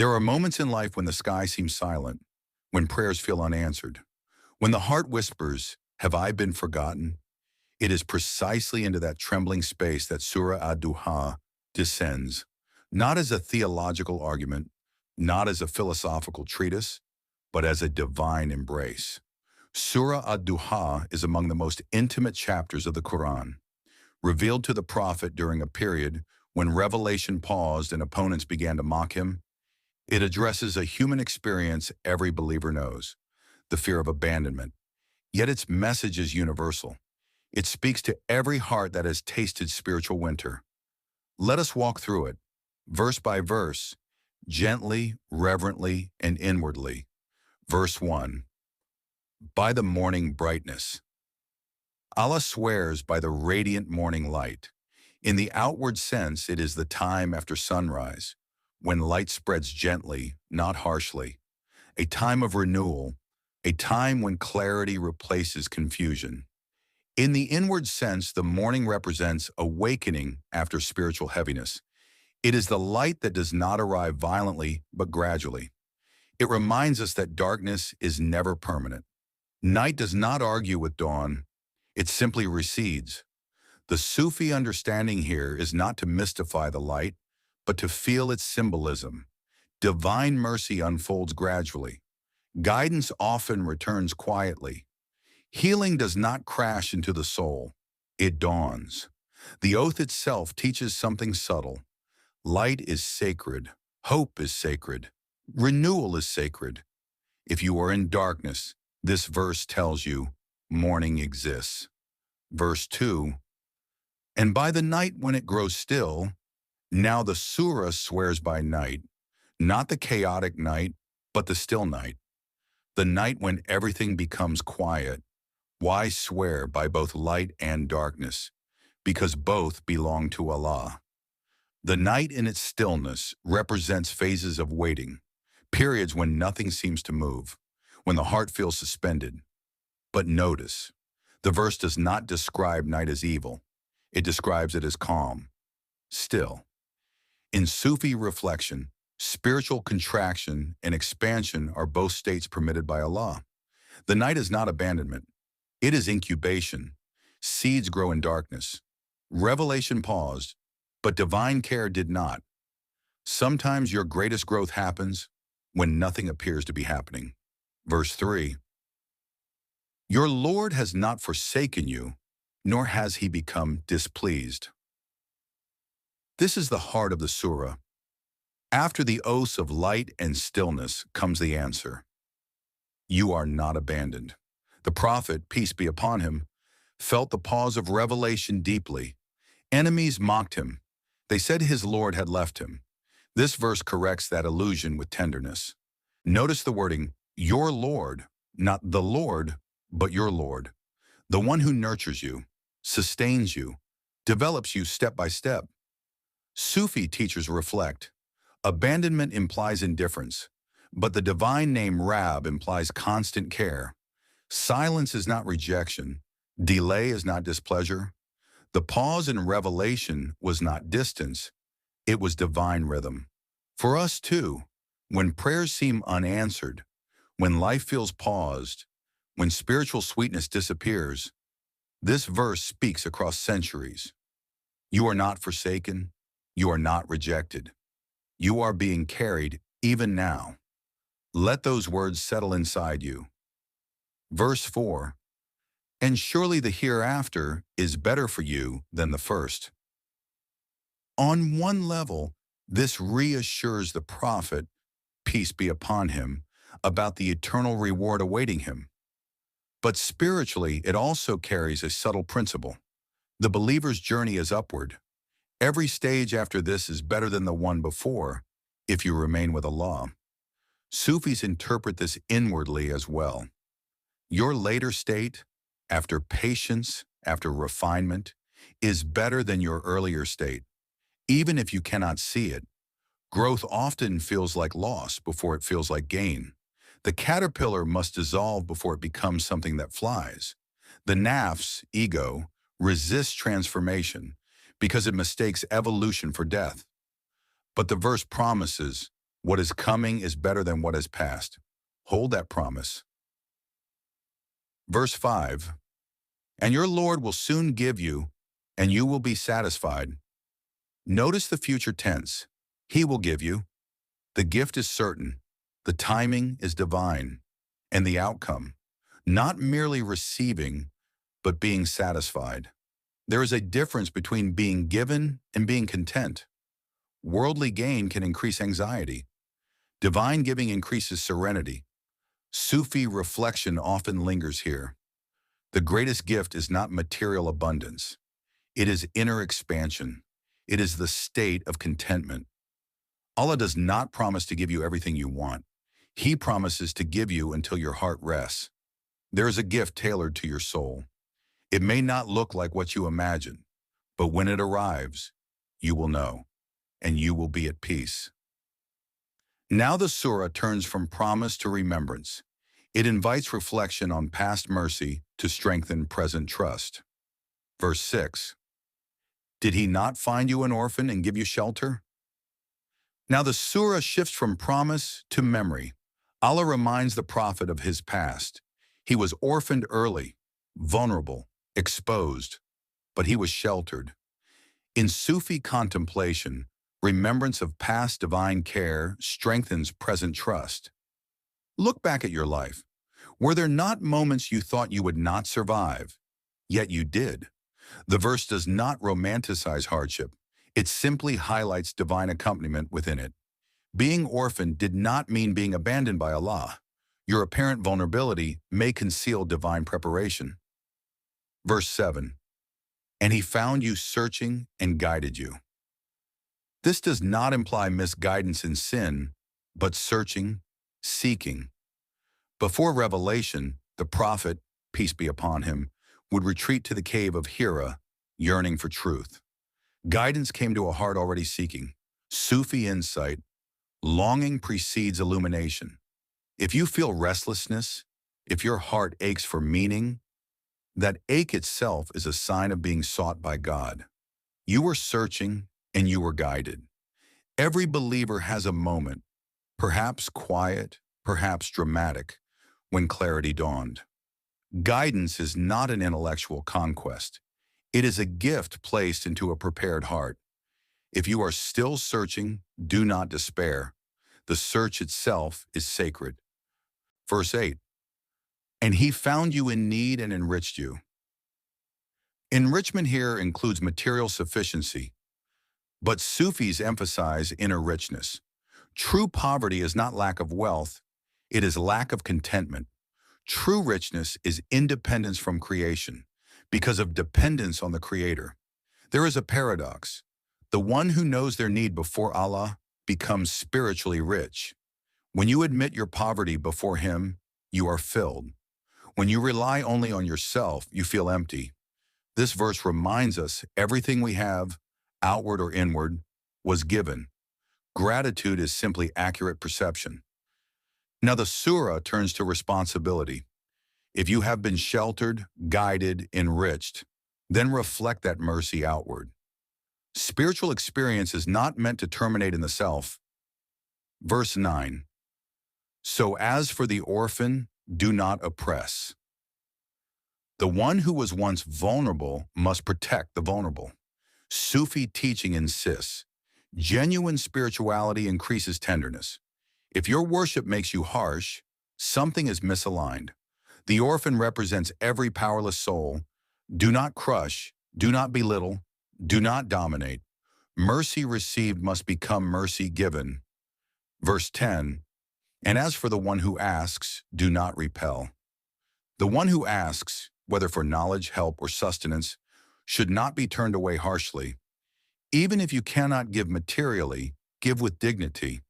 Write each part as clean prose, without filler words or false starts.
There are moments in life when the sky seems silent, when prayers feel unanswered, when the heart whispers, "Have I been forgotten?" It is precisely into that trembling space that Surah Ad-Duhaa descends, not as a theological argument, not as a philosophical treatise, but as a divine embrace. Surah Ad-Duhaa is among the most intimate chapters of the Quran, revealed to the prophet during a period when revelation paused and opponents began to mock him. It addresses a human experience every believer knows, the fear of abandonment. Yet its message is universal. It speaks to every heart that has tasted spiritual winter. Let us walk through it, verse by verse, gently, reverently, and inwardly. Verse 1. By the morning brightness. Allah swears by the radiant morning light. In the outward sense, it is the time after sunrise, when light spreads gently, not harshly. A time of renewal, a time when clarity replaces confusion. In the inward sense, the morning represents awakening after spiritual heaviness. It is the light that does not arrive violently, but gradually. It reminds us that darkness is never permanent. Night does not argue with dawn, it simply recedes. The Sufi understanding here is not to mystify the light, but to feel its symbolism. Divine mercy unfolds gradually. Guidance often returns quietly. Healing does not crash into the soul, it dawns. The oath itself teaches something subtle. Light is sacred, hope is sacred, renewal is sacred. If you are in darkness, this verse tells you morning exists. Verse 2, and by the night when it grows still, now the surah swears by night, not the chaotic night, but the still night. The night when everything becomes quiet. Why swear by both light and darkness? Because both belong to Allah. The night in its stillness represents phases of waiting, periods when nothing seems to move, when the heart feels suspended. But notice, the verse does not describe night as evil. It describes it as calm, still. In Sufi reflection, spiritual contraction and expansion are both states permitted by Allah. The night is not abandonment. It is incubation. Seeds grow in darkness. Revelation paused, but divine care did not. Sometimes your greatest growth happens when nothing appears to be happening. Verse 3. Your Lord has not forsaken you, nor has he become displeased. This is the heart of the surah. After the oaths of light and stillness comes the answer. You are not abandoned. The prophet, peace be upon him, felt the pause of revelation deeply. Enemies mocked him. They said his Lord had left him. This verse corrects that illusion with tenderness. Notice the wording, your Lord, not the Lord, but your Lord. The one who nurtures you, sustains you, develops you step by step. Sufi teachers reflect. Abandonment implies indifference, but the divine name Rab implies constant care. Silence is not rejection. Delay is not displeasure. The pause in revelation was not distance. It was divine rhythm. For us too, when prayers seem unanswered, when life feels paused, when spiritual sweetness disappears, this verse speaks across centuries. You are not forsaken. You are not rejected. You are being carried even now. Let those words settle inside you. Verse 4. And surely the hereafter is better for you than the first. On one level, this reassures the prophet, peace be upon him, about the eternal reward awaiting him. But spiritually, it also carries a subtle principle. The believer's journey is upward. Every stage after this is better than the one before, if you remain with Allah. Sufis interpret this inwardly as well. Your later state, after patience, after refinement, is better than your earlier state. Even if you cannot see it, growth often feels like loss before it feels like gain. The caterpillar must dissolve before it becomes something that flies. The nafs, ego, resists transformation because it mistakes evolution for death. But the verse promises, What is coming is better than what has passed. Hold that promise. Verse 5, and your Lord will soon give you, and you will be satisfied. Notice the future tense. He will give you. The gift is certain. The timing is divine. And the outcome, not merely receiving, but being satisfied. There is a difference between being given and being content. Worldly gain can increase anxiety. Divine giving increases serenity. Sufi reflection often lingers here. The greatest gift is not material abundance. It is inner expansion. It is the state of contentment. Allah does not promise to give you everything you want. He promises to give you until your heart rests. There is a gift tailored to your soul. It may not look like what you imagine, but when it arrives, you will know, and you will be at peace. Now the surah turns from promise to remembrance. It invites reflection on past mercy to strengthen present trust. Verse 6, did he not find you an orphan and give you shelter? Now the surah shifts from promise to memory. Allah reminds the prophet of his past. He was orphaned early, vulnerable, exposed, but he was sheltered. In Sufi contemplation, remembrance of past divine care strengthens present trust. Look back at your life. Were there not moments you thought you would not survive, yet you did? The verse does not romanticize hardship. It simply highlights divine accompaniment within it. Being orphaned did not mean being abandoned by Allah. Your apparent vulnerability may conceal divine preparation. Verse 7, and he found you searching and guided you. This does not imply misguidance in sin, but searching, seeking. Before revelation, the prophet, peace be upon him, would retreat to the cave of Hira, yearning for truth. Guidance came to a heart already seeking. Sufi insight, longing precedes illumination. If you feel restlessness, if your heart aches for meaning, that ache itself is a sign of being sought by God. You were searching and you were guided. Every believer has a moment, perhaps quiet, perhaps dramatic, when clarity dawned. Guidance is not an intellectual conquest. It is a gift placed into a prepared heart. If you are still searching, do not despair. The search itself is sacred. Verse 8, and he found you in need and enriched you. Enrichment here includes material sufficiency, but Sufis emphasize inner richness. True poverty is not lack of wealth, it is lack of contentment. True richness is independence from creation, because of dependence on the Creator. There is a paradox. The one who knows their need before Allah becomes spiritually rich. When you admit your poverty before Him, you are filled. When you rely only on yourself, you feel empty. This verse reminds us everything we have, outward or inward, was given. Gratitude is simply accurate perception. Now the surah turns to responsibility. If you have been sheltered, guided, enriched, then reflect that mercy outward. Spiritual experience is not meant to terminate in the self. Verse 9, so as for the orphan, do not oppress. The one who was once vulnerable must protect the vulnerable. Sufi teaching insists, genuine spirituality increases tenderness. If your worship makes you harsh, something is misaligned. The orphan represents every powerless soul. Do not crush, do not belittle, do not dominate. Mercy received must become mercy given. Verse 10, and as for the one who asks, do not repel. The one who asks, whether for knowledge, help, or sustenance, should not be turned away harshly. Even if you cannot give materially, give with dignity.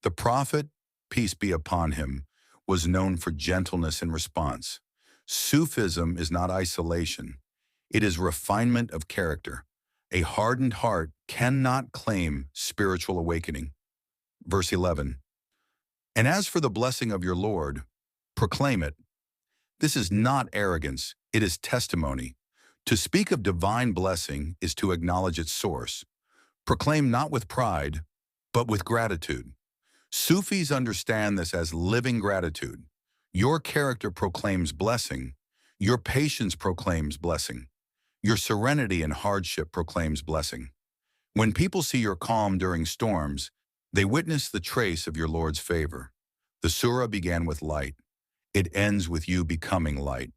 The prophet, peace be upon him, was known for gentleness in response. Sufism is not isolation. It is refinement of character. A hardened heart cannot claim spiritual awakening. Verse 11, and as for the blessing of your Lord, proclaim it. This is not arrogance, it is testimony. To speak of divine blessing is to acknowledge its source. Proclaim not with pride, but with gratitude. Sufis understand this as living gratitude. Your character proclaims blessing. Your patience proclaims blessing. Your serenity in hardship proclaims blessing. When people see your calm during storms, they witness the trace of your Lord's favor. The surah began with light. It ends with you becoming light.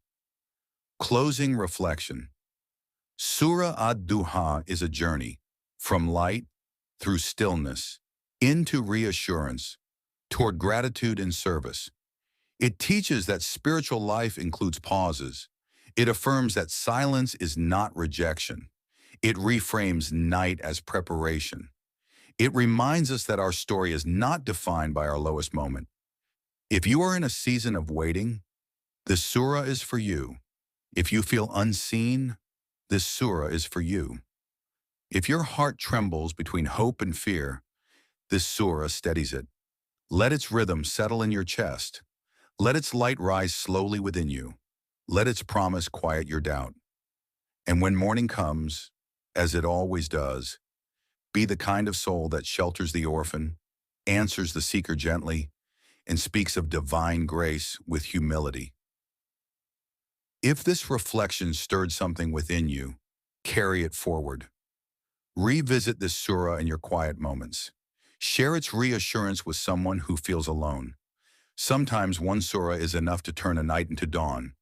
Closing reflection. Surah Ad-Duhaa is a journey from light through stillness into reassurance toward gratitude and service. It teaches that spiritual life includes pauses. It affirms that silence is not rejection. It reframes night as preparation. It reminds us that our story is not defined by our lowest moment. If you are in a season of waiting, this surah is for you. If you feel unseen, this surah is for you. If your heart trembles between hope and fear, this surah steadies it. Let its rhythm settle in your chest. Let its light rise slowly within you. Let its promise quiet your doubt. And when morning comes, as it always does, be the kind of soul that shelters the orphan, answers the seeker gently, and speaks of divine grace with humility. If this reflection stirred something within you, carry it forward. Revisit this surah in your quiet moments. Share its reassurance with someone who feels alone. Sometimes one surah is enough to turn a night into dawn.